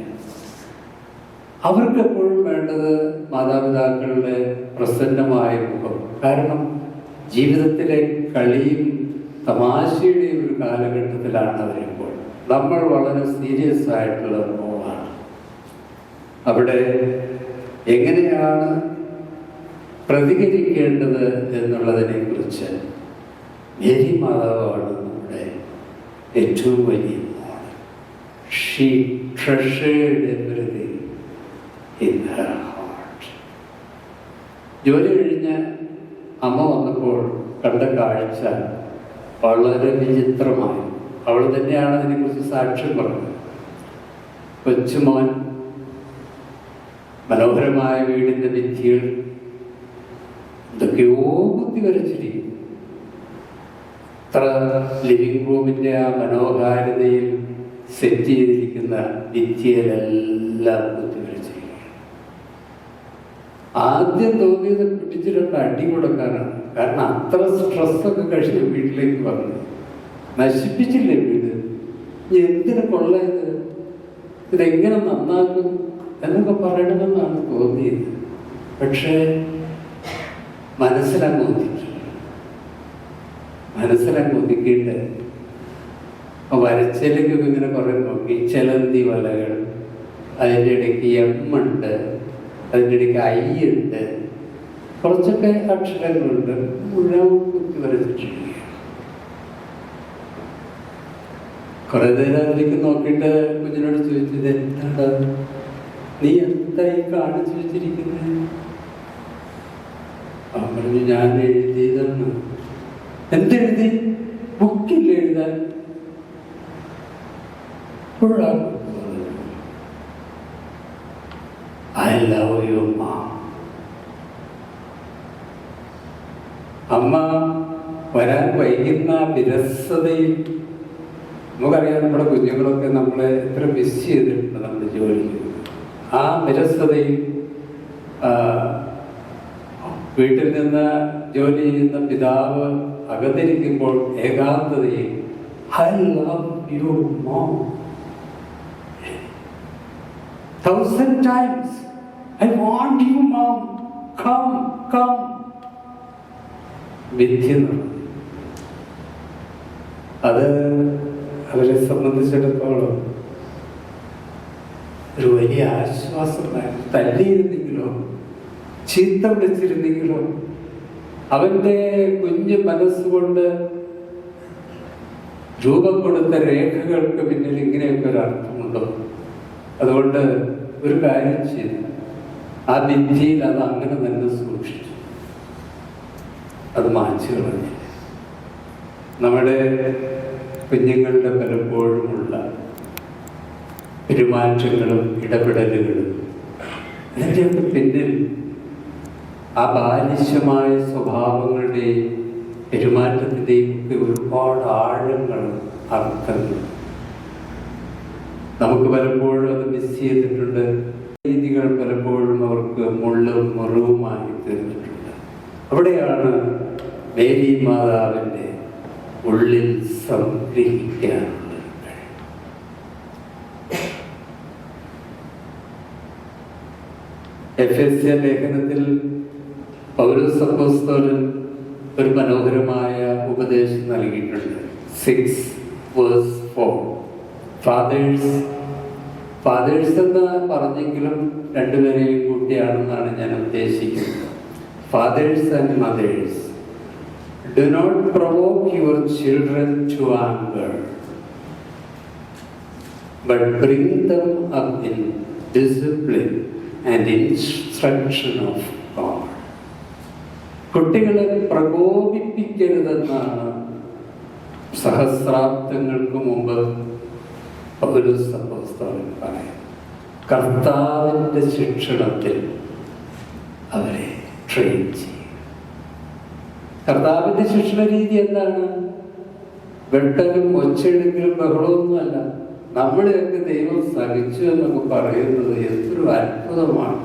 അവർക്കെപ്പോഴും വേണ്ടത് മാതാപിതാക്കളുടെ പ്രസന്നമായ മുഖം. കാരണം ജീവിതത്തിലെ കളിയും തമാശയുടെയും ഒരു കാലഘട്ടത്തിലാണ് അവരിപ്പോൾ. നമ്മൾ വളരെ സീരിയസ് ആയിട്ടുള്ള മോളാണ്. അവിടെ എങ്ങനെയാണ് പ്രതികരിക്കേണ്ടത് എന്നുള്ളതിനെ കുറിച്ച് മേരി മാതാവാണ് നമ്മുടെ ഏറ്റവും വലിയ model. She treasured everything in her heart. ജോലി കഴിഞ്ഞ് അമ്മ വന്നപ്പോൾ കണ്ട കാഴ്ച വളരെ വിചിത്രമായി. അവൾ തന്നെയാണ് അതിനെക്കുറിച്ച് സാക്ഷ്യം പറഞ്ഞത്. കൊച്ചുമോൻ മനോഹരമായ വീടിൻ്റെ ഭിത്തികൾ എന്തൊക്കെയോ കുത്തി വരച്ചിരിക്കും. അത്ര ലിവിംഗ് റൂമിൻ്റെ ആ മനോഹാരിതയിൽ സെറ്റ് ചെയ്തിരിക്കുന്ന ഭിത്തിയിലെല്ലാം കുത്തി വരച്ചിരിക്കും. ആദ്യം തോന്നിയത് പിടിച്ചിട്ട് അടി കൊടുക്കാനാണ്. കാരണം അത്ര സ്ട്രെസ്സൊക്കെ കഴിഞ്ഞ് വീട്ടിലേക്ക് വന്നു. നശിപ്പിച്ചില്ലേ വീട്? എന്തിനു കൊള്ളയത്? ഇതെങ്ങനെ നന്നാക്കും എന്നൊക്കെ പറയണമെന്നാണ് തോന്നിയത്. പക്ഷേ മനസ്സിലങ്ങ് ഒതുക്കിയിട്ട് വരച്ചിലേക്കൊക്കെ ഇങ്ങനെ കുറേ നോക്കി. ചെലന്തി വലകൾ, അതിൻ്റെ ഇടയ്ക്ക് എമ്മുണ്ട്, അതിൻ്റെ ഇടയ്ക്ക് ഐയുണ്ട്, കുറച്ചൊക്കെ അക്ഷരങ്ങളുണ്ട്. മുഴുവൻ കുത്തി വരച്ചിട്ടുണ്ട്. കുറെ നേരം അതിലേക്ക് നോക്കിയിട്ട് കുഞ്ഞിനോട് ചോദിച്ചത്, എന്താ നീ എന്തായി കാണിച്ചു വെച്ചിരിക്കുന്നത്? അവൻ പറഞ്ഞു, ഞാൻ എഴുതിയതാണ്. എന്തെഴുതി? ബുക്കില്ല എഴുതാൻ. I love you, Mom. അമ്മ വരാൻ വൈകുന്ന വിരസതയിൽ നമുക്കറിയാം, നമ്മുടെ കുഞ്ഞുങ്ങളൊക്കെ നമ്മളെ എത്ര മിസ് ചെയ്തിട്ടുണ്ട് നമ്മുടെ ജോലിയിൽ. ആ വിരസതയിൽ വീട്ടിൽ നിന്ന് ജോലി ചെയ്യുന്ന പിതാവ് അകത്തിരിക്കുമ്പോൾ ഏകാന്തതയിൽ I love you, Mom. 1,000 times I want you, Mom. Come. വിദ്യുന്നു. അത് അവരെ സംബന്ധിച്ചിടത്തോളം ഒരു വലിയ ആശ്വാസമായിരുന്നു. തല്ലിയിരുന്നെങ്കിലോ ചീത്ത വിളിച്ചിരുന്നെങ്കിലോ അവന്റെ കുഞ്ഞ് മനസ്സുകൊണ്ട് രൂപം കൊടുത്ത രേഖകൾക്ക് പിന്നിൽ ഇങ്ങനെയൊക്കെ ഒരു അർത്ഥമുണ്ടോ? അതുകൊണ്ട് ഒരു കാര്യം ചെയ്തു, ആ ഭിത്തിയിൽ അത് അങ്ങനെ തന്നെ സൂക്ഷിച്ചു, അത് മായ്ച്ചു കളഞ്ഞില്ല. നമ്മുടെ കുഞ്ഞുങ്ങളുടെ പലപ്പോഴുമുള്ള പെരുമാറ്റങ്ങളും ഇടപെടലുകളും ഇതിൻ്റെയൊക്കെ പിന്നിൽ ആ ബാലിശമായ സ്വഭാവങ്ങളുടെയും പെരുമാറ്റത്തിൻ്റെയും ഒക്കെ ഒരുപാട് ആഴങ്ങളും അർത്ഥങ്ങളും നമുക്ക് പലപ്പോഴും അത് മിസ് ചെയ്തിട്ടുണ്ട്. രീതികൾ പലപ്പോഴും അവർക്ക് മുള്ളും മുറിവുമായി തീർന്നിട്ടുണ്ട്. അവിടെയാണ് മേരി മാതാവിൻ്റെ ഉള്ളിൽ സംഗ്രഹിക്കാനുള്ളത്. എഫെസ്യ ലേഖനത്തിൽ പൗലോസ് അപ്പോസ്തലൻ ഒരു മനോഹരമായ ഉപദേശം നൽകിയിട്ടുണ്ട്. 6:4 ഫാദേഴ്സ് എന്ന് പറഞ്ഞെങ്കിലും രണ്ടുപേരെയും കൂട്ടിയാണെന്നാണ് ഞാൻ ഉദ്ദേശിക്കുന്നത്. Fathers and mothers, do not provoke your children to anger, but bring them up in discipline and instruction of God. കുട്ടികളെ പ്രകോപിപ്പിക്കരുതെന്നാണ് സഹസ്രാബ്ദങ്ങൾക്ക് മുമ്പ് പൗലോസ് അപ്പോസ്തലൻ പറയുന്നത്. കർത്താവിൻ്റെ ശിക്ഷണത്തിൽ അവരെ ട്രെയിൻ ചെയ്യും. കർത്താവിൻ്റെ ശിക്ഷണ രീതി എന്താണ്? വെട്ടലും ഒച്ചയെടുക്കലും ബഹളമൊന്നുമല്ല. നമ്മളെയൊക്കെ ദൈവം സഹിച്ചു എന്നൊക്കെ പറയുന്നത് എന്തൊരു അത്ഭുതമാണ്.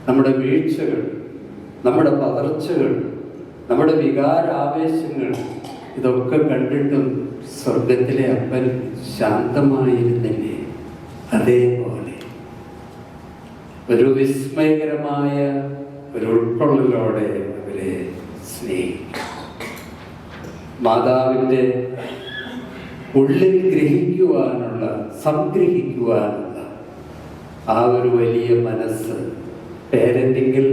നമ്മുടെ വീഴ്ചകൾ, നമ്മുടെ പതർച്ചകൾ, നമ്മുടെ വികാരാവേശങ്ങൾ ഇതൊക്കെ കണ്ടിട്ടും സ്വർഗത്തിലെ അപ്പൻ ശാന്തമായിരുന്നില്ലേ? അതേപോലെ ഒരു വിസ്മയകരമായ ഒരു ഉൾക്കൊള്ളലോടെ അവരെ സ്നേഹിക്കും. മാതാവിൻ്റെ ഉള്ളിൽ ഗ്രഹിക്കുവാനുള്ള, സംഗ്രഹിക്കുവാനുള്ള ആ ഒരു വലിയ മനസ്സ് പേരന്റിങ്ങിൽ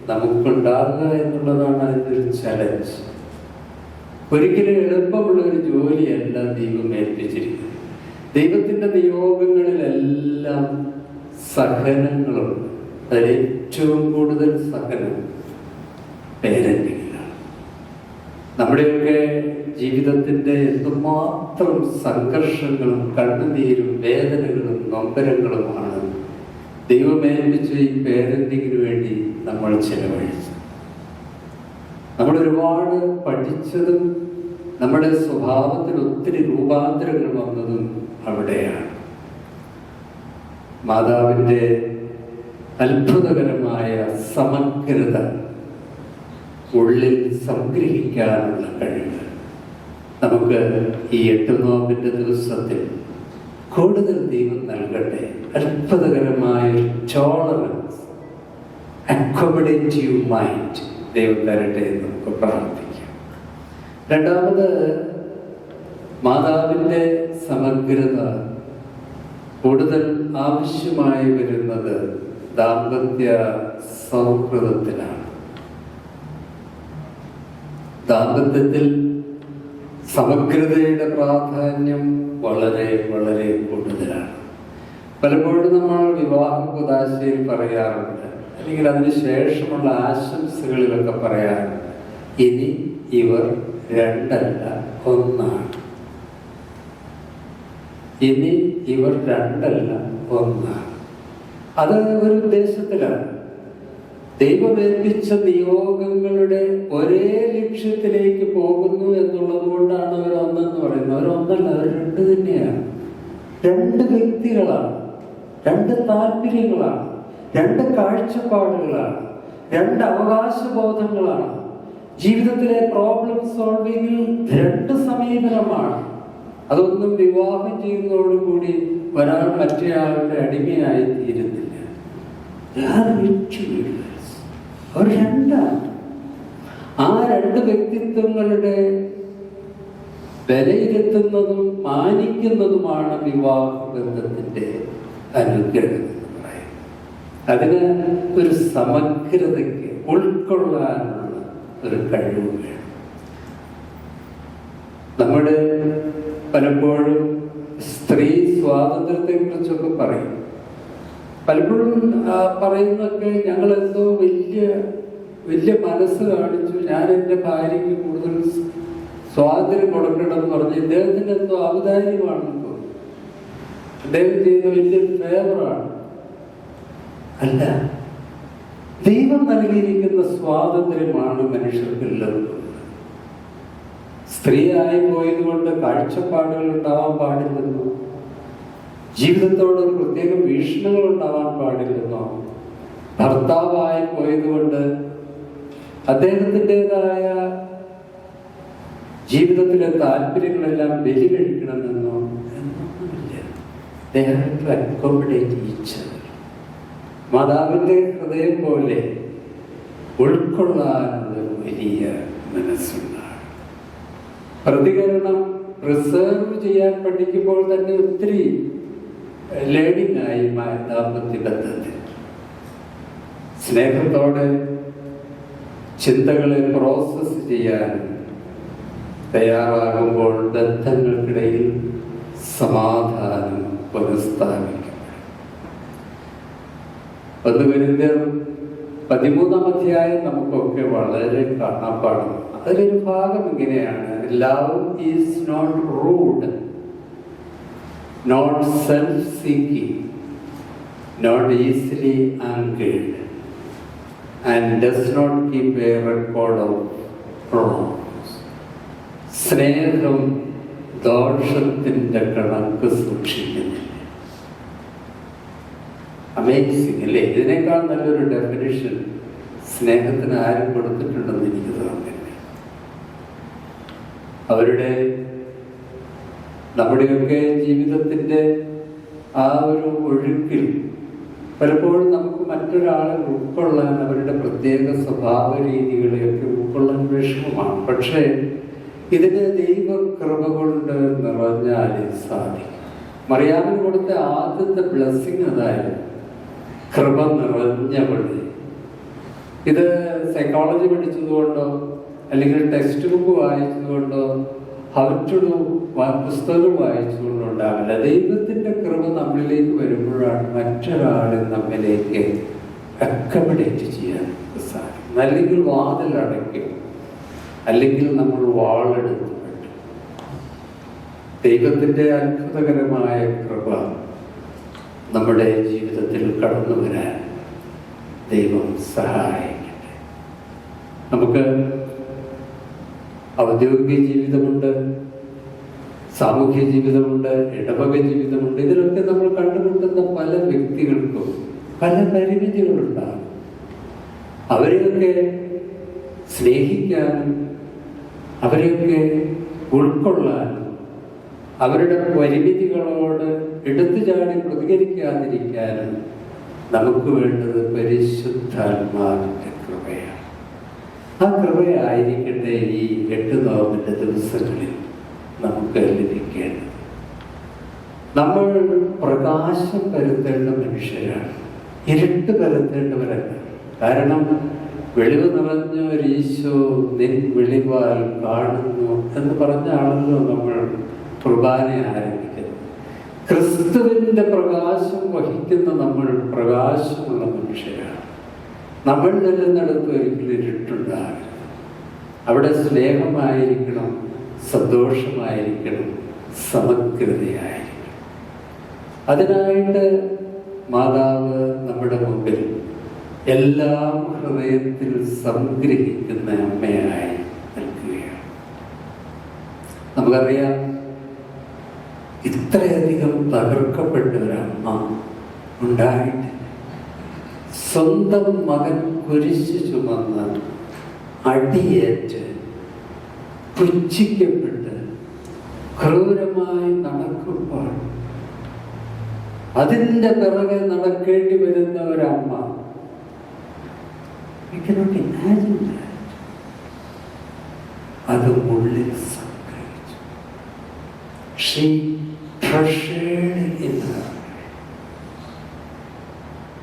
നമുക്കുണ്ടാകുക എന്നുള്ളതാണ് അതിൻ്റെ ഒരു ചലഞ്ച്. ഒരിക്കലും എളുപ്പമുള്ള ഒരു ജോലിയല്ല ദൈവം ഏൽപ്പിച്ചിരിക്കുന്നത്. ദൈവത്തിൻ്റെ നിയോഗങ്ങളിലെല്ലാം സഹനങ്ങളുണ്ട്. അതിൽ ഏറ്റവും കൂടുതൽ സഹനം പേരന്റിങ്ങിലാണ്. നമ്മുടെയൊക്കെ ജീവിതത്തിൻ്റെ എന്തുമാത്രം സംഘർഷങ്ങളും കണ്ണുനീരും വേദനകളും നൊമ്പരങ്ങളുമാണ് ദൈവമേൽപ്പിച്ച ഈ പേരന്റിങ്ങിന് വേണ്ടി നമ്മൾ ചെലവഴിച്ചത്. നമ്മളൊരുപാട് പഠിച്ചതും നമ്മുടെ സ്വഭാവത്തിൽ ഒത്തിരി രൂപാന്തരങ്ങൾ വന്നതും അവിടെയാണ്. മാതാവിൻ്റെ അത്ഭുതകരമായ സമഗ്രത, ഉള്ളിൽ സംഗ്രഹിക്കാനുള്ള കഴിവ് നമുക്ക് ഈ 8 നോമ്പിൻ്റെ ദിവസത്തിൽ കൂടുതൽ ദൈവം നൽകട്ടെ. അത്ഭുതകരമായ ടോളറൻസ്, അക്കോമഡേറ്റീവ് മൈൻഡ് ദൈവം തരട്ടെ എന്ന് നമുക്ക് പ്രാർത്ഥിക്കാം. രണ്ടാമത്, മാതാവിൻ്റെ സമഗ്രത കൂടുതൽ ആവശ്യമായി വരുന്നത് ദാമ്പത്യ സൗഹൃദത്തിലാണ്. ദാമ്പത്യത്തിൽ സമഗ്രതയുടെ പ്രാധാന്യം വളരെ വളരെ കൂടുതലാണ്. പലപ്പോഴും നമ്മൾ വിവാഹ കുദാശയിൽ പറയാറുണ്ട്, അല്ലെങ്കിൽ അതിന് ശേഷമുള്ള ആശംസകളിലൊക്കെ പറയാറുണ്ട്, ഇനി ഇവർ രണ്ടല്ല ഒന്നാണ്. ഇനി ഇവർ രണ്ടല്ല ഒന്നാണ്. അത് ഒരു ഉദ്ദേശത്തിലാണ്. ദൈവമേൽപ്പിച്ച നിയോഗങ്ങളുടെ ഒരേ ലക്ഷ്യത്തിലേക്ക് പോകുന്നു എന്നുള്ളത് കൊണ്ടാണ് അവർ ഒന്നെന്ന് പറയുന്നത്. അവരൊന്നല്ല, അവർ രണ്ട് തന്നെയാണ്. രണ്ട് വ്യക്തികളാണ്, രണ്ട് താല്പര്യങ്ങളാണ്, രണ്ട് കാഴ്ചപ്പാടുകളാണ്, രണ്ട് അവകാശബോധങ്ങളാണ്. ജീവിതത്തിലെ പ്രോബ്ലം സോൾവിങ്ങിൽ രണ്ട് സമീപനമാണ്. അതൊന്നും വിവാഹം ചെയ്യുന്നതോടുകൂടി ഒരാൾ മറ്റേയാളുടെ അടിമയായി തീരുന്നില്ല. അവർ രണ്ടാണ്. ആ രണ്ട് വ്യക്തിത്വങ്ങളുടെ വിലയിരുത്തുന്നതും മാനിക്കുന്നതുമാണ് വിവാഹ ബന്ധത്തിന്റെ അനുഗ്രഹം എന്ന് പറയുന്നത്. അതിന് ഒരു സമഗ്രതയ്ക്ക് ഉൾക്കൊള്ളാനുള്ള ഒരു കഴിവ് വേണം. നമ്മുടെ പലപ്പോഴും സ്ത്രീ സ്വാതന്ത്ര്യത്തെ കുറിച്ചൊക്കെ പറയും. പലപ്പോഴും പറയുന്നതൊക്കെ ഞങ്ങളെന്തോ വലിയ മനസ്സ് കാണിച്ചു, ഞാൻ എൻ്റെ ഭാര്യയ്ക്ക് കൂടുതൽ സ്വാതന്ത്ര്യം കൊടുക്കണമെന്ന് പറഞ്ഞ് ഇദ്ദേഹത്തിന് എന്തോ ഔദാര്യമാണെന്ന് തോന്നുന്നു. അദ്ദേഹം ചെയ്യുന്ന വലിയൊരു ഫേവറാണ്. അല്ല, ദൈവം നൽകിയിരിക്കുന്ന സ്വാതന്ത്ര്യമാണ് മനുഷ്യർക്കെല്ലാം. സ്ത്രീയായി പോയത് കൊണ്ട് കാഴ്ചപ്പാടുകൾ ഉണ്ടാവാൻ പാടില്ലെന്നോ, ജീവിതത്തോട് ഒരു പ്രത്യേക വീക്ഷണങ്ങൾ ഉണ്ടാവാൻ പാടില്ലെന്നോ, ഭർത്താവായി പോയത് കൊണ്ട് അദ്ദേഹത്തിൻ്റെതായ ജീവിതത്തിലെ താല്പര്യങ്ങളെല്ലാം ബലി കഴിക്കണമെന്നോ എന്നൊന്നുമില്ല. Accommodate each other. മാതാവിൻ്റെ ഹൃദയം പോലെ ഉൾക്കൊള്ളാനുള്ള വലിയ മനസ്സുണ്ടാണ്. പ്രതികരണം റിസർവ് ചെയ്യാൻ പഠിക്കുമ്പോൾ തന്നെ ഒത്തിരി ലേണിംഗ് ആയി ദാമ്പത്യ ബന്ധത്തിൽ. സ്നേഹത്തോടെ ചിന്തകളെ പ്രോസസ് ചെയ്യാൻ തയ്യാറാകുമ്പോൾ ബന്ധങ്ങൾക്കിടയിൽ സമാധാനം പുനഃസ്ഥാപിക്കും. 1 കൊരിന്ത്യർ 13-ാം അധ്യായം നമുക്കൊക്കെ വളരെ കാണാപ്പാടും. അതിലൊരു ഭാഗം ഇങ്ങനെയാണ്: love is not rude, not self seeking, not easily angered, and does not keep a record of wrongs. സ്നേഹം ദോഷത്തിൻ്റെ കണക്ക് സൂക്ഷിക്കുന്നില്ല. അമേസിംഗ് അല്ലേ? ഇതിനേക്കാൾ നല്ലൊരു ഡെഫിനിഷൻ സ്നേഹത്തിന് ആരും കൊടുത്തിട്ടുണ്ടെന്ന് എനിക്ക് തോന്നുന്നില്ല. നമ്മുടെയൊക്കെ ജീവിതത്തിൻ്റെ ആ ഒരു ഒഴുക്കിൽ പലപ്പോഴും നമുക്ക് മറ്റൊരാളെ ഉൾക്കൊള്ളാൻ, അവരുടെ പ്രത്യേക സ്വഭാവ രീതികളെയൊക്കെ ഉൾക്കൊള്ളാൻ വിഷമമാണ്. പക്ഷേ ഇതിന് ദൈവകൃപ കൊണ്ട് നിറഞ്ഞാലേ സാധിക്കും. മറിയാമിന് കൊടുത്ത ആദ്യത്തെ ബ്ലെസ്സിങ് അതായിരുന്നു, കൃപ നിറഞ്ഞവളെ. ഇത് സൈക്കോളജി പഠിച്ചതുകൊണ്ടോ അല്ലെങ്കിൽ ടെക്സ്റ്റ് ബുക്ക് വായിച്ചതുകൊണ്ടോ ഹൗ ടു ഡു പുസ്തകങ്ങൾ വായിച്ചുകൊണ്ടോ ഉണ്ടാവില്ല. ദൈവത്തിൻ്റെ കൃപ നമ്മളിലേക്ക് വരുമ്പോഴാണ് മറ്റൊരാളെ നമ്മിലേക്ക് അക്കോമഡേറ്റ് ചെയ്യാൻ സാധിക്കും. അല്ലെങ്കിൽ വാതിലടയ്ക്കും, അല്ലെങ്കിൽ നമ്മൾ വാളെടുത്ത് പറ്റും. ദൈവത്തിൻ്റെ അത്ഭുതകരമായ കൃപ നമ്മുടെ ജീവിതത്തിൽ കടന്നു വരാൻ ദൈവം സഹായിക്കട്ടെ. നമുക്ക് ഔദ്യോഗിക ജീവിതമുണ്ട്, സാമൂഹ്യ ജീവിതമുണ്ട്, ഇടവക ജീവിതമുണ്ട്. ഇതിലൊക്കെ നമ്മൾ കണ്ടുമുട്ടുന്ന പല വ്യക്തികൾക്കും പല പരിമിതികളുണ്ടാകും. അവരെയൊക്കെ സ്നേഹിക്കാനും അവരെയൊക്കെ ഉൾക്കൊള്ളാനും അവരുടെ പരിമിതികളോട് എടുത്തു ചാടി പ്രതികരിക്കാതിരിക്കാനും നമുക്ക് വേണ്ടത് പരിശുദ്ധാത്മാവിൻ്റെ കൃപയാണ്. ആ കൃപയായിരിക്കട്ടെ ഈ 8 നോമ്പിൻ്റെ ദിവസങ്ങളിൽ നമുക്ക് ലഭിക്കേണ്ടത്. നമ്മൾ പ്രകാശം പരത്തേണ്ട മനുഷ്യരാണ്, ഇരുട്ട് പരത്തേണ്ടവരല്ല. കാരണം വെളിവ് നിറഞ്ഞ ഒരു ഈശോ നിൻ വെളിവാൽ കാണുന്നു എന്ന് പറഞ്ഞാണല്ലോ നമ്മൾ കുർബാന ആരംഭിക്കുന്നത്. ക്രിസ്തുവിൻ്റെ പ്രകാശം വഹിക്കുന്ന നമ്മൾ പ്രകാശമുള്ള മനുഷ്യരാണ്. നമ്മൾ നിൽക്കുന്നിടത്ത് ഒരിക്കലും ഇരുട്ടുണ്ടാകരുത്. അവിടെ സ്നേഹമായിരിക്കണം, സന്തോഷമായിരിക്കണം, സമഗ്രതയായിരിക്കണം. അതിനായിട്ട് മാതാവ് നമ്മുടെ മുമ്പിൽ എല്ലാം ഹൃദയത്തിൽ സംഗ്രഹിക്കുന്ന അമ്മയായി നിൽക്കുകയാണ്. നമുക്കറിയാം, ഇത്രയധികം തകർക്കപ്പെട്ട ഒരമ്മ ഉണ്ടായിട്ട് സ്വന്തം മകൻ കുരിശ് ചുമന്ന് അടിയേറ്റ് പുച്ഛിക്കപ്പെട്ട് ക്രൂരമായി നടക്കുമ്പോൾ അതിൻ്റെ പിറകെ നടക്കേണ്ടി വരുന്ന ഒരമ്മ, അത് ഉള്ളിൽ സംഗ്രഹിച്ചു.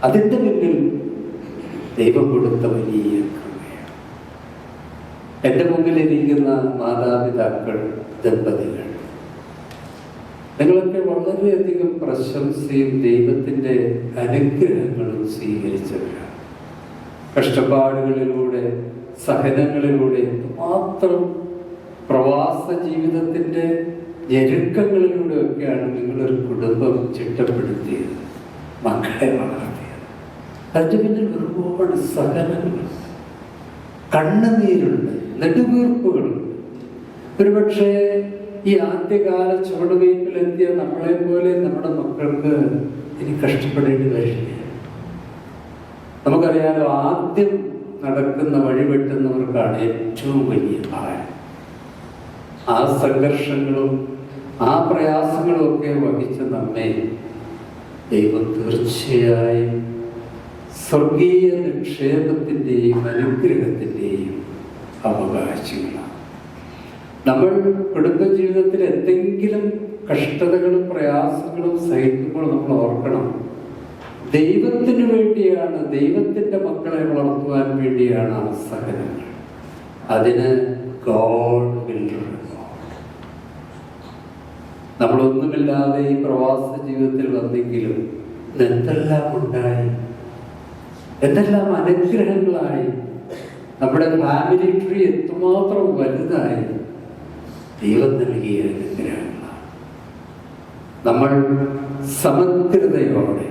അതിൻ്റെ പിന്നിൽ ദൈവം കൊടുത്ത വലിയ കൃപയാണ്. എൻ്റെ മുമ്പിൽ ഇരിക്കുന്ന മാതാപിതാക്കൾ, ദമ്പതികൾ, നിങ്ങളൊക്കെ വളരെയധികം പ്രശംസയും ദൈവത്തിൻ്റെ അനുഗ്രഹങ്ങളും സ്വീകരിച്ചവരാണ്. കഷ്ടപ്പാടുകളിലൂടെ, സഹനങ്ങളിലൂടെ, മാത്രം പ്രവാസ ജീവിതത്തിൻ്റെ ഞെരുക്കങ്ങളിലൂടെയൊക്കെയാണ് നിങ്ങളൊരു കുടുംബം ചിട്ടപ്പെടുത്തിയത്, മക്കളെ വളർത്തിയത്. അതിൻ്റെ പിന്നിൽ ഒരുപാട് സഹനങ്ങളുണ്ട്, കണ്ണുനീരുണ്ട്, നെടുവീർപ്പുകളുണ്ട്. ഒരുപക്ഷെ ഈ ആദ്യകാല ചുവടുവയ്പ്പിലെത്തിയ നമ്മളെ പോലെ നമ്മുടെ മക്കൾക്ക് ഇനി കഷ്ടപ്പെടേണ്ടി വരില്ല. നമുക്കറിയാലോ, ആദ്യം നടക്കുന്ന വഴിവെട്ടുന്നവർക്കാണ് ഏറ്റവും വലിയ ഭാരം. ആ സംഘർഷങ്ങളും ആ പ്രയാസങ്ങളും ഒക്കെ വഹിച്ച നമ്മെ ദൈവം തീർച്ചയായും സ്വർഗീയ നിക്ഷേപത്തിൻ്റെയും അനുഗ്രഹത്തിൻ്റെയും അവകാശങ്ങളാണ്. നമ്മൾ കുടുംബജീവിതത്തിൽ എന്തെങ്കിലും കഷ്ടതകളും പ്രയാസങ്ങളും സഹിക്കുമ്പോൾ നമ്മൾ ഓർക്കണം, ദൈവത്തിന് വേണ്ടിയാണ്, ദൈവത്തിൻ്റെ മക്കളെ വളർത്തുവാൻ വേണ്ടിയാണ് ആ സഹനങ്ങൾ. അതിന് ഗോഡ് വിൽ റിവാർഡ്. നമ്മളൊന്നുമില്ലാതെ ഈ പ്രവാസ ജീവിതത്തിൽ വന്നെങ്കിലും എന്തെല്ലാം ഉണ്ടായി, എന്തെല്ലാം അനുഗ്രഹങ്ങളായി, നമ്മുടെ ഫാമിലി ട്രീ എത്രമാത്രം വലുതായി. ദൈവം നൽകിയ അനുഗ്രഹങ്ങളാണ്. നമ്മൾ സമഗ്രതയോടെ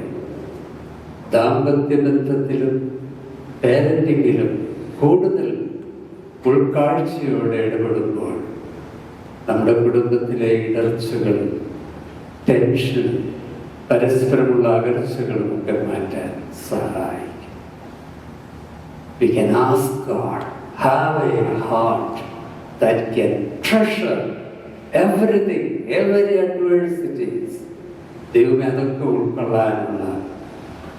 ദാമ്പത്യ ബന്ധത്തിലും പേരന്റിങ്ങിലും കൂടുതൽ ഉൾക്കാഴ്ചയോടെ ഇടപെടുമ്പോൾ നമ്മുടെ കുടുംബത്തിലെ ഇടർച്ചകളും ടെൻഷനും പരസ്പരമുള്ള അകർച്ചകളും ഒക്കെ മാറ്റാൻ സഹായിക്കും. We can ask God, have a heart that can treasure everything, every adversities. ദൈവമേ, അതൊക്കെ ഉൾക്കൊള്ളാനുള്ള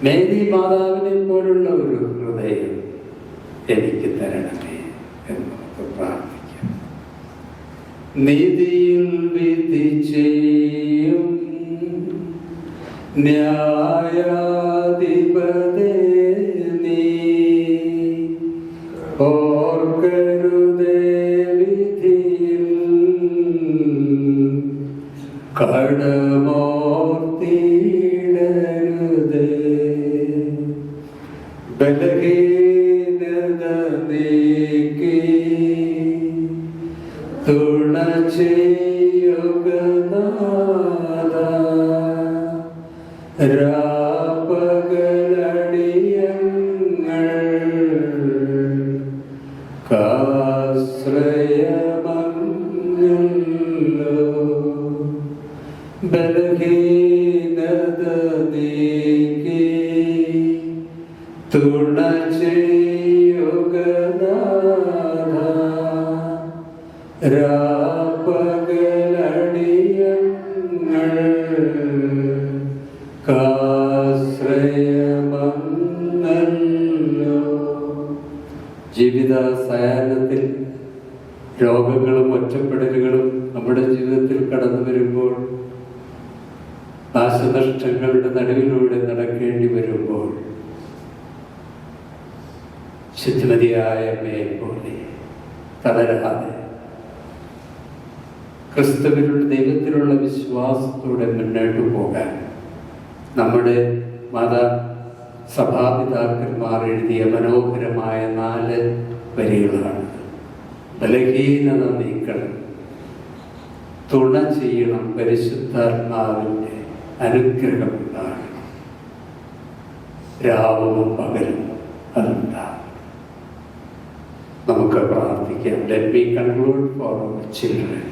മേരി മാതാവിനെ പോലുള്ള ഒരു ഹൃദയം എനിക്ക് തരണമേ എന്ന് നമുക്ക് പ്രാർത്ഥിക്കാം. നീതിയിൽ വിധി ചെയ്യും ന്യായാധിപതേ നീ ഓർക്കരുതേ വിധിയിൽ കടമോർത്തിടരുതേ ബലഹീനത നീക്കി തുണ ചെയ്യുക നാഥ രാപകലടിയങ്ങൾ കാശ്രയമല്ലോ ബലഹീനത നീക്കി തുണ ചെയ്യുക നാഥ രാപകലടിയങ്ങൾ ജീവിത സായാഹ്നത്തിൽ രോഗങ്ങളും ഒറ്റപ്പെടലുകളും നമ്മുടെ ജീവിതത്തിൽ കടന്നു വരുമ്പോൾ, നാശനഷ്ടങ്ങളുടെ നടുവിലൂടെ നടക്കേണ്ടി വരുമ്പോൾ, ശുദ്ധിമതിയായ അമ്മയെ പോലെ തളരാതെ ക്രിസ്തുവിലുള്ള ദൈവത്തിലുള്ള വിശ്വാസത്തോടെ മുന്നോട്ട് പോകാൻ നമ്മുടെ സഭാപിതാക്കന്മാർ എഴുതിയ മനോഹരമായ 4 വരികളാണ്. ബലഹീനത നീക്കണം, തുണ ചെയ്യണം, പരിശുദ്ധാത്മാവിൻ്റെ അനുഗ്രഹം ഉണ്ടാകണം, രാവും പകലും അതുണ്ടാകും. നമുക്ക് പ്രാർത്ഥിക്കാം. Let me conclude for our children.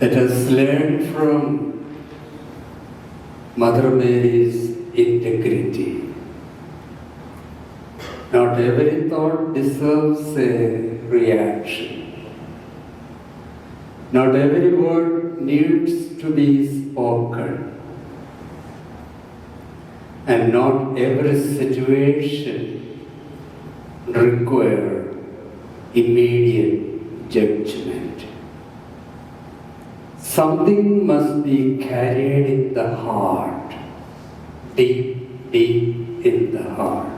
Let us learn from Mother Mary's integrity. Not every thought deserves a reaction. Not every word needs to be spoken. And not every situation requires immediate judgment. Something must be carried in the heart, deep in the heart,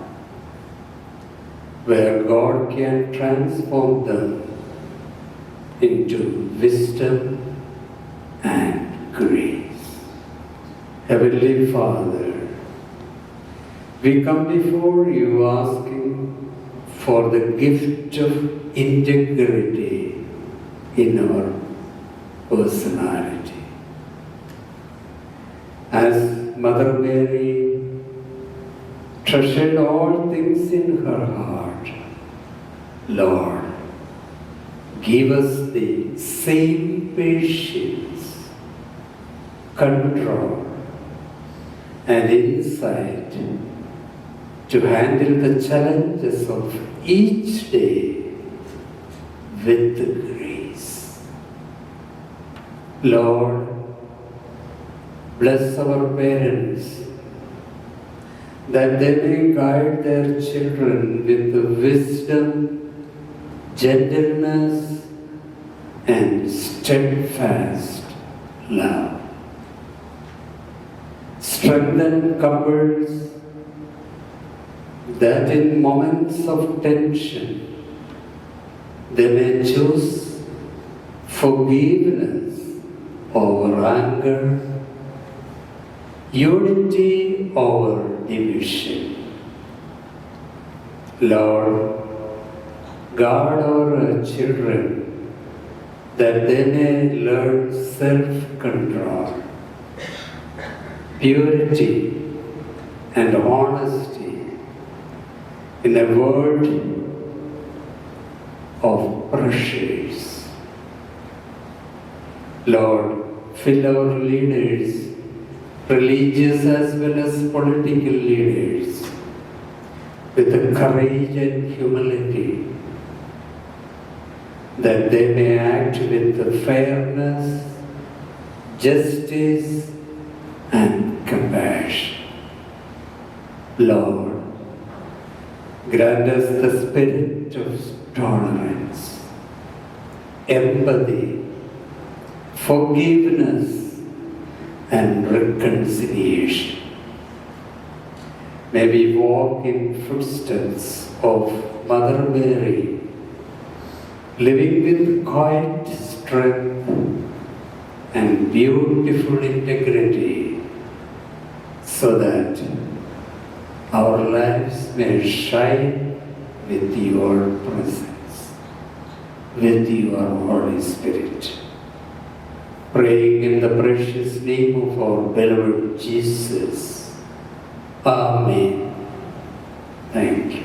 where God can transform them into wisdom and grace. Heavenly Father, we come before you asking for the gift of integrity in our personality. As Mother Mary treasured all things in her heart, Lord, give us the same patience, control, and insight to handle the challenges of each day with grace. Lord, bless our parents that they may guide their children with the wisdom, gentleness, and steadfast love. Strengthen couples that in moments of tension they may choose forgiveness over anger, unity over division. Lord, guard our children that they may learn self-control, purity, and honesty in a world of pressures. Lord, fill our leaders, religious as well as political leaders, with the courage and humility that they may act with the fairness, justice, and compassion. Lord, grant us the spirit of tolerance, empathy, forgiveness, and reconciliation. May we walk in footsteps of Mother Mary, living with quiet strength and beautiful integrity, so that our lives may shine with your presence, with your Holy Spirit. Praying in the precious name of our beloved Jesus. Amen. Thank you.